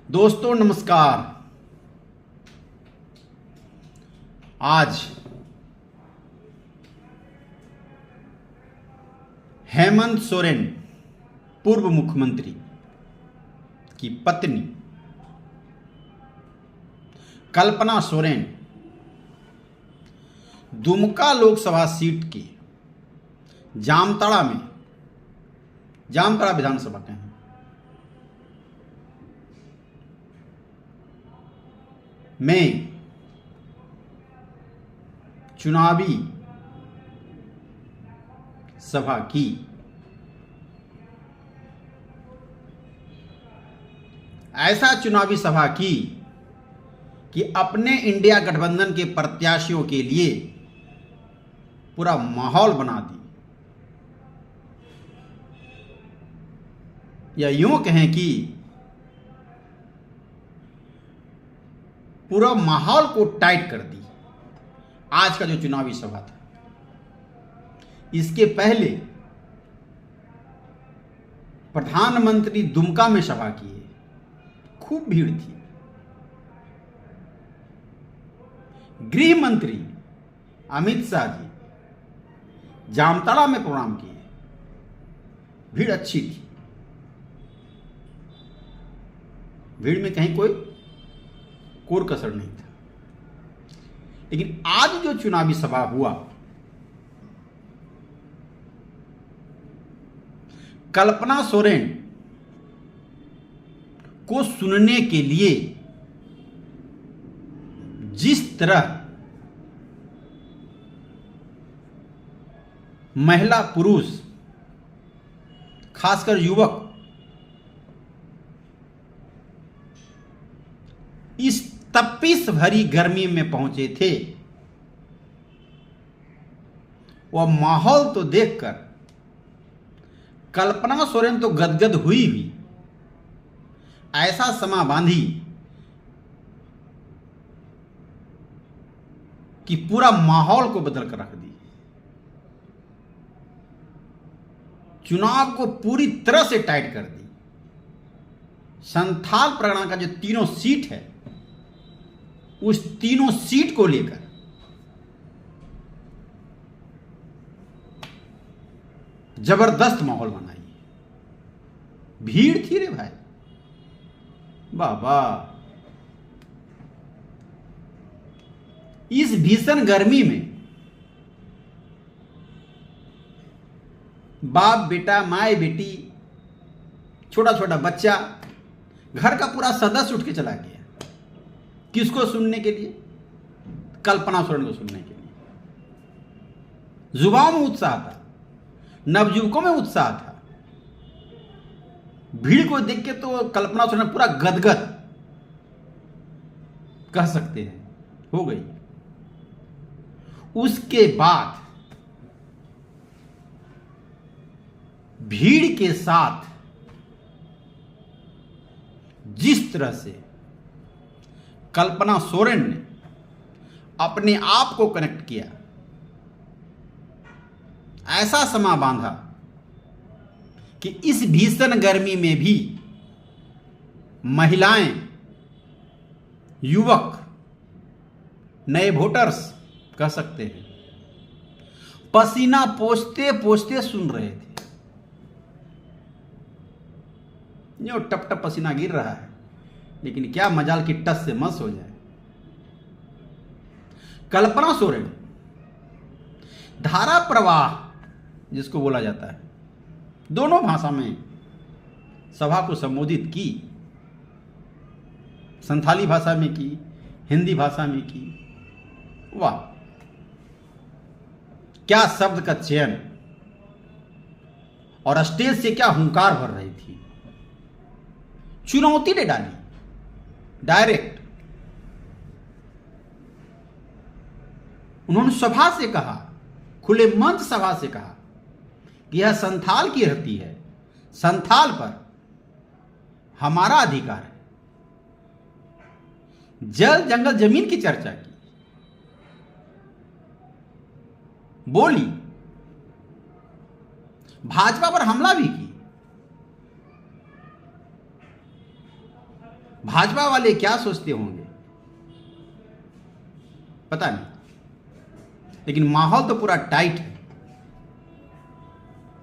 दोस्तों नमस्कार। आज हेमंत सोरेन पूर्व मुख्यमंत्री की पत्नी कल्पना सोरेन दुमका लोकसभा सीट के जामताड़ा विधानसभा के हैं में चुनावी सभा की। ऐसा चुनावी सभा की कि अपने इंडिया गठबंधन के प्रत्याशियों के लिए पूरा माहौल बना दी, या यूं कहें कि पूरा माहौल को टाइट कर दी। आज का जो चुनावी सभा था, इसके पहले प्रधानमंत्री दुमका में सभा किए, खूब भीड़ थी। गृह मंत्री अमित शाह जी जामताड़ा में प्रोग्राम किए, भीड़ अच्छी थी। भीड़ में कहीं कोई कोर कसर नहीं था। लेकिन आज जो चुनावी सभा हुआ, कल्पना सोरेन को सुनने के लिए जिस तरह महिला पुरुष, खासकर युवक इस तपिश भरी गर्मी में पहुंचे थे, वह माहौल तो देखकर कल्पना सोरेन तो गदगद हुई भी, ऐसा समा बांधी कि पूरा माहौल को बदल कर रख दी। चुनाव को पूरी तरह से टाइट कर दी। संथाल परगना का जो तीनों सीट है, उस तीनों सीट को लेकर जबरदस्त माहौल बनाई। भीड़ थी रे भाई, बाबा। इस भीषण गर्मी में बाप बेटा, माए बेटी, छोटा छोटा बच्चा, घर का पूरा सदस्य उठ के चला गया। किसको सुनने के लिए? कल्पना सोरेन को सुनने के लिए। युवाओं में उत्साह था, नवयुवकों में उत्साह था। भीड़ को देख के तो कल्पना सोरेन पूरा गदगद कह सकते हैं हो गई। उसके बाद भीड़ के साथ जिस तरह से कल्पना सोरेन ने अपने आप को कनेक्ट किया, ऐसा समा बांधा कि इस भीषण गर्मी में भी महिलाएं, युवक, नए वोटर्स कह सकते हैं, पसीना पोंछते पोंछते सुन रहे थे। जो टप टप पसीना गिर रहा है, लेकिन क्या मजाल की टस से मस हो जाए। कल्पना सोरेन धारा प्रवाह जिसको बोला जाता है, दोनों भाषा में सभा को संबोधित की। संथाली भाषा में की, हिंदी भाषा में की। वाह, क्या शब्द का चयन, और स्टेज से क्या हुंकार भर रही थी। चुनौती ने डाली डायरेक्ट। उन्होंने सभा से कहा, खुले मंच सभा से कहा कि यह संथाल की धरती है, संथाल पर हमारा अधिकार है। जल जंगल जमीन की चर्चा की, बोली, भाजपा पर हमला भी की। भाजपा वाले क्या सोचते होंगे पता नहीं, लेकिन माहौल तो पूरा टाइट है,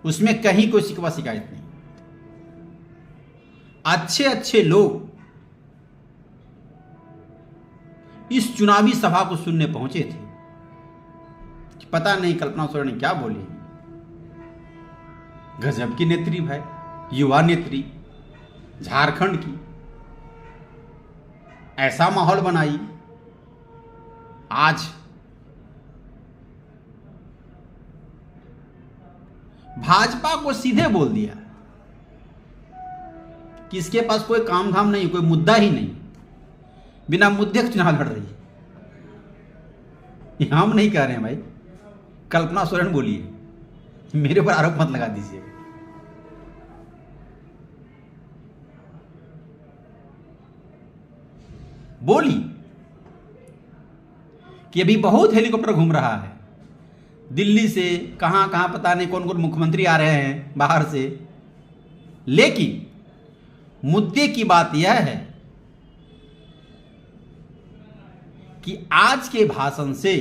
उसमें कहीं कोई शिकवा शिकायत नहीं। अच्छे अच्छे लोग इस चुनावी सभा को सुनने पहुंचे थे। पता नहीं कल्पना सोरेन ने क्या बोली। गजब की नेत्री भाई, युवा नेत्री, झारखंड की, ऐसा माहौल बनाई। आज भाजपा को सीधे बोल दिया कि इसके पास कोई काम धाम नहीं, कोई मुद्दा ही नहीं, बिना मुद्दे के चुनाव लड़ रही है। हम नहीं कह रहे हैं भाई, कल्पना सोरेन बोली है, मेरे पर आरोप मत लगा दीजिए। बोली कि अभी बहुत हेलीकॉप्टर घूम रहा है दिल्ली से, कहां कहां पता नहीं कौन कौन मुख्यमंत्री आ रहे हैं बाहर से, लेकिन मुद्दे की बात यह है कि आज के भाषण से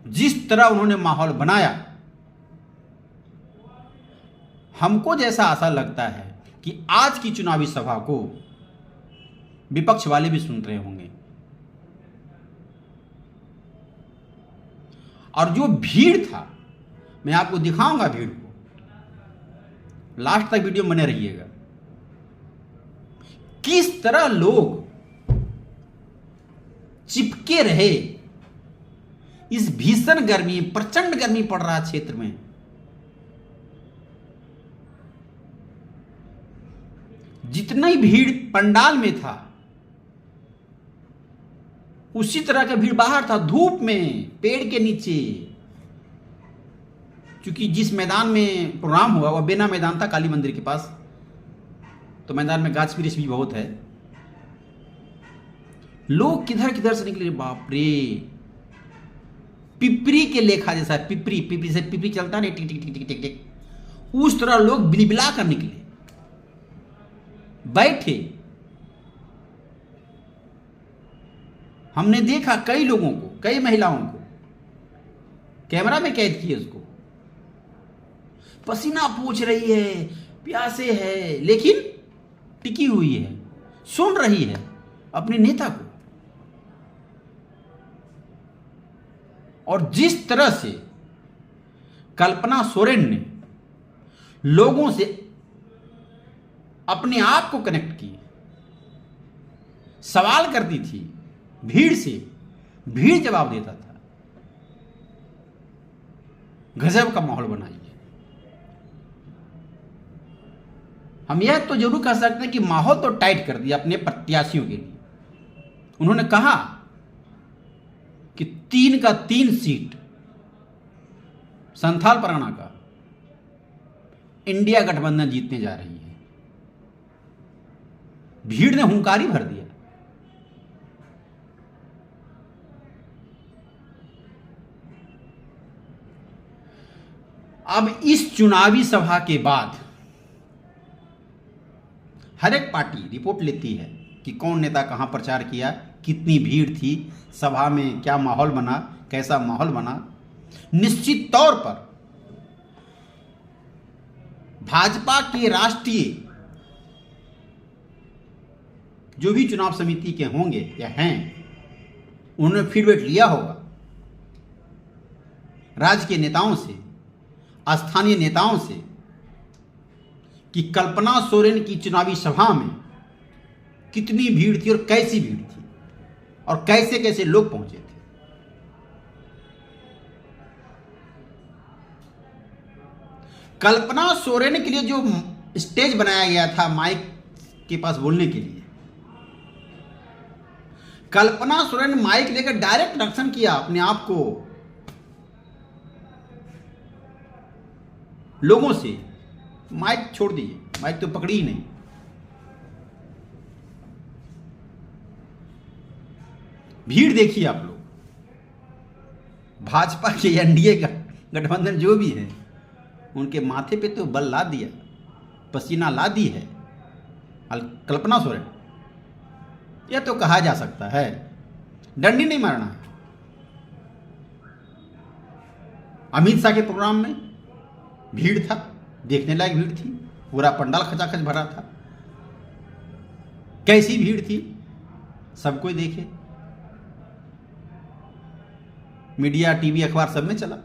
जिस तरह उन्होंने माहौल बनाया, हमको जैसा आशा लगता है कि आज की चुनावी सभा को विपक्ष वाले भी सुन रहे होंगे। और जो भीड़ था, मैं आपको दिखाऊंगा भीड़ को, लास्ट तक वीडियो बने रहिएगा। किस तरह लोग चिपके रहे इस भीषण गर्मी, प्रचंड गर्मी पड़ रहा क्षेत्र में। जितना ही भीड़ पंडाल में था, उसी तरह का भीड़ बाहर था, धूप में, पेड़ के नीचे। क्योंकि जिस मैदान में प्रोग्राम हुआ वह बेना मैदान था, काली मंदिर के पास, तो मैदान में गाछ वृक्ष भी बहुत है। लोग किधर किधर से निकले, बाप रे, पिपरी के लेखा जैसा, पिपरी से पिपरी चलता नहीं, टिक टिक टिक टिक टिक टिक, उस तरह लोग बिलबिला कर निकले, बैठे। हमने देखा कई लोगों को, कई महिलाओं को कैमरा में कैद किए, उसको पसीना पोंछ रही है, प्यासे है, लेकिन टिकी हुई है, सुन रही है अपने नेता को। और जिस तरह से कल्पना सोरेन ने लोगों से अपने आप को कनेक्ट किया, सवाल करती थी भीड़ से, भीड़ जवाब देता था, गजब का माहौल बनाइए। हम यह तो जरूर कह सकते हैं कि माहौल तो टाइट कर दिया अपने प्रत्याशियों के लिए। उन्होंने कहा कि 3 का 3 सीट संथाल परगना का इंडिया गठबंधन जीतने जा रही है। भीड़ ने हुंकारी भर दिया। अब इस चुनावी सभा के बाद हर एक पार्टी रिपोर्ट लेती है कि कौन नेता कहां प्रचार किया, कितनी भीड़ थी, सभा में क्या माहौल बना, कैसा माहौल बना। निश्चित तौर पर भाजपा के राष्ट्रीय जो भी चुनाव समिति के होंगे या हैं, उन्होंने फीडबैक लिया होगा राज्य के नेताओं से, स्थानीय नेताओं से, कि कल्पना सोरेन की चुनावी सभा में कितनी भीड़ थी और कैसी भीड़ थी और कैसे कैसे लोग पहुंचे थे। कल्पना सोरेन के लिए जो स्टेज बनाया गया था माइक के पास बोलने के लिए, कल्पना सोरेन माइक लेकर डायरेक्ट इंट्रोडक्शन किया अपने आप को लोगों से। माइक छोड़ दीजिए, माइक तो पकड़ी ही नहीं। भीड़ देखिए आप लोग, भाजपा के एनडीए का गठबंधन जो भी है, उनके माथे पे तो बल ला दिया, पसीना ला दी है। कल्पना सोरेन, यह तो कहा जा सकता है, डंडी नहीं मारना है। अमित शाह के प्रोग्राम में भीड़ था, देखने लायक भीड़ थी, पूरा पंडाल खचाखच भरा था। कैसी भीड़ थी सब कोई देखे, मीडिया, टीवी, अखबार सब में चला।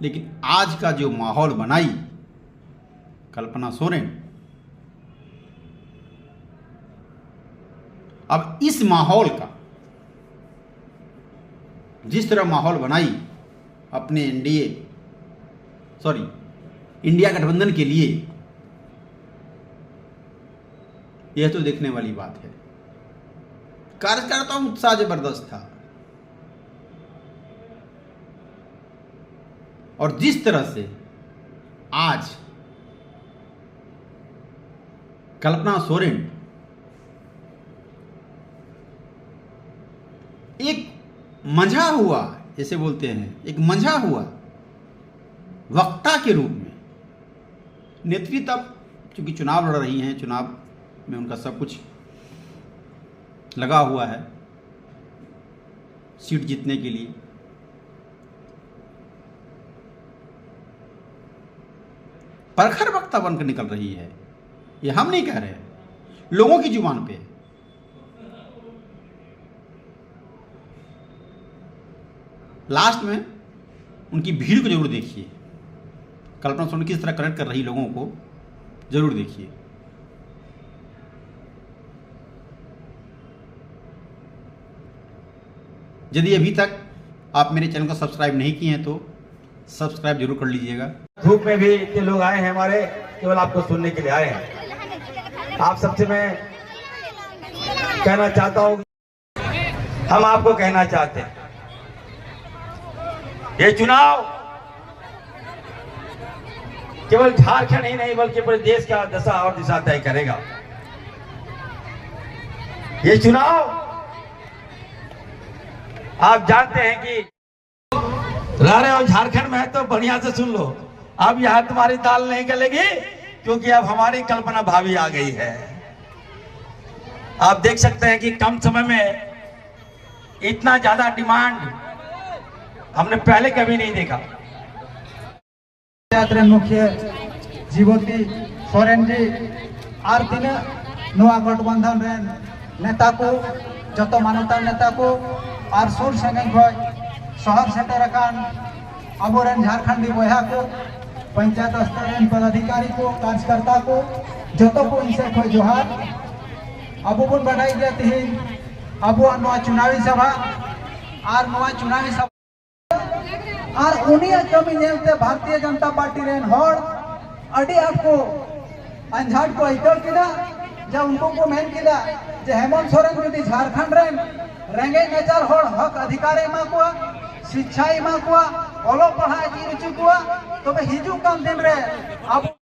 लेकिन आज का जो माहौल बनाई कल्पना सोरेन, अब इस माहौल का, जिस तरह माहौल बनाई अपने इंडिया गठबंधन के लिए, यह तो देखने वाली बात है। कार्यकर्ताओं में उत्साह जबरदस्त था, और जिस तरह से आज कल्पना सोरेन एक मंझा हुआ, जैसे बोलते हैं, एक मंझा हुआ वक्ता के रूप में नेतृत्व, चूंकि चुनाव लड़ रही हैं, चुनाव में उनका सब कुछ लगा हुआ है सीट जीतने के लिए, प्रखर वक्ता बनकर निकल रही है। ये हम नहीं कह रहे हैं, लोगों की जुबान पे। लास्ट में उनकी भीड़ को जरूर देखिए, कल्पना सोरेन किस तरह कनेक्ट कर रही लोगों को जरूर देखिए। यदि अभी तक आप मेरे चैनल को सब्सक्राइब नहीं किए हैं तो सब्सक्राइब जरूर कर लीजिएगा। धूप में भी इतने लोग आए हैं हमारे, केवल आपको सुनने के लिए आए हैं। आप सबसे मैं कहना चाहता हूं, हम आपको कहना चाहते हैं, ये चुनाव केवल झारखंड ही नहीं बल्कि पूरे देश का दशा और दिशा तय करेगा। ये चुनाव आप जानते हैं कि रह रहे हो झारखंड में है तो बढ़िया से सुन लो, अब यहां तुम्हारी दाल नहीं गलेगी, क्योंकि अब हमारी कल्पना भाभी आ गई है। आप देख सकते हैं कि कम समय में इतना ज्यादा डिमांड हमने पहले कभी नहीं देखा। मुख्य जीवती सोरेन जी और तीना गठबंधन नेता को, जो मानवता नेता को और सुर संगे शहर सेटर अब झारखंडी बया को, पंचायत स्तर पदाधिकारी को, कार्यकर्ता को, जो को इनसे खो जोहार। अब बन बढ़ाई गया तीन अब चुनावी सभा और चुनावी सभा और उन्हीं कमी नेलते भारतीय जनता पार्टी रेन होड़ अड़ी आपको अंझाट को इतर किदा, जब उनको को मेन किदा जे हेमंत सोरेन जुदी झारखंड रेन रेंगे नेचार होड़ हक अधिकार एमा को, शिक्षा एमा को, ओलो पढ़ा जी रुचि को, तो हिजू कम दिन रे अब